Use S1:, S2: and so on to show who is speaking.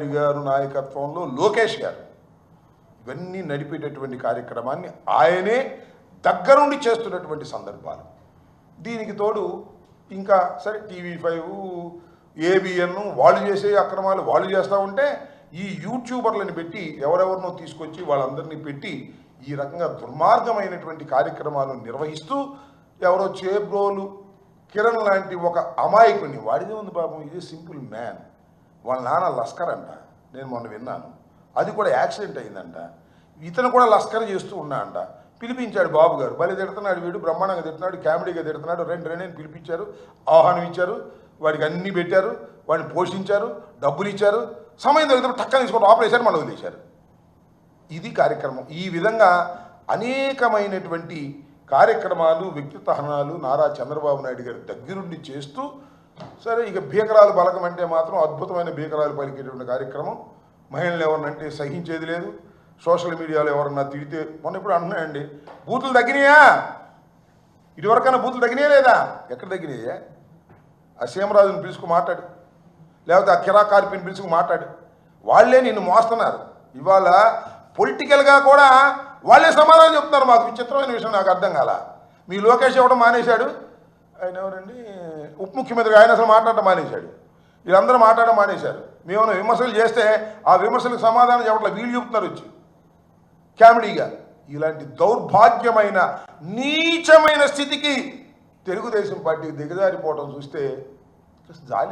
S1: నాయుడు గారు నాయకత్వంలో లోకేష్ గారు ఇవన్నీ నడిపేటటువంటి కార్యక్రమాన్ని ఆయనే దగ్గరుండి చేస్తున్నటువంటి సందర్భాలు. దీనికి తోడు ఇంకా సరే TV5 ABN వాళ్ళు చేసే అక్రమాలు వాళ్ళు చేస్తూ ఉంటే ఈ యూట్యూబర్లను పెట్టి ఎవరెవరినో తీసుకొచ్చి వాళ్ళందరినీ పెట్టి ఈ రకంగా దుర్మార్గమైనటువంటి కార్యక్రమాలను నిర్వహిస్తూ ఎవరో చేబ్రోలు కిరణ్ లాంటి ఒక అమాయకుని వాడిదే ఉంది పాపం, ఇది సింపుల్ మ్యాన్, వాళ్ళ నాన్న లస్కర్ అంట, నేను మొన్న విన్నాను, అది కూడా యాక్సిడెంట్ అయిందంట, ఇతను కూడా లస్కర్ చేస్తూ ఉన్నా అంట. పిలిపించాడు బాబు గారు, భలే తిడుతున్నాడు వీడు, బ్రహ్మాండంగా తిడుతున్నాడు, కామెడీగా తిడుతున్నాడు, రెండు అని పిలిపించారు, ఆహ్వానం ఇచ్చారు, వాడికి అన్నీ పెట్టారు, వాడిని పోషించారు, డబ్బులు ఇచ్చారు, సమయం దొరికితే టక్కన తీసుకొని ఆపరేషన్ మళ్ళీ వదిలేశారు. ఇది కార్యక్రమం. ఈ విధంగా అనేకమైనటువంటి కార్యక్రమాలు వ్యక్తిత్వ హననాలు నారా చంద్రబాబు నాయుడు గారి దగ్గరుండి చేస్తూ సరే ఇక భీకరాలు బలకం అంటే మాత్రం అద్భుతమైన భీకరాలు పలికేటువంటి కార్యక్రమం. మహిళలు ఎవరినంటే సహించేది లేదు. సోషల్ మీడియాలో ఎవరన్నా తిడితే మొన్న ఇప్పుడు అంటున్నాయండి బూతులు తగ్గినాయా, ఇటువరకన్నా బూతులు తగ్గినాయా లేదా, ఎక్కడ తగ్గినాయా? ఆ సీమరాజుని పిలుచుకు మాట్లాడు, లేకపోతే ఆ కిరా కార్పిని పిలుచుకు మాట్లాడు, వాళ్ళే నిన్ను మోస్తున్నారు. ఇవాళ పొలిటికల్గా కూడా వాళ్ళే సమాధానం చెప్తున్నారు. మాకు విచిత్రమైన విషయం నాకు అర్థం కాల. మీ లోకేష్ ఇవ్వడం మానేశాడు, ఆయన ఎవరండి ఉప ముఖ్యమంత్రి, ఆయన అసలు మాట్లాడటం మానేశాడు, వీళ్ళందరూ మాట్లాడడం మానేశారు. మేమైనా విమర్శలు చేస్తే ఆ విమర్శలకు సమాధానం చెప్పట్లా, వీళ్ళు చెప్తున్నారు వచ్చి కామెడీగా. ఇలాంటి దౌర్భాగ్యమైన నీచమైన స్థితికి తెలుగుదేశం పార్టీ దిగజారిపోవడం చూస్తే జాలి.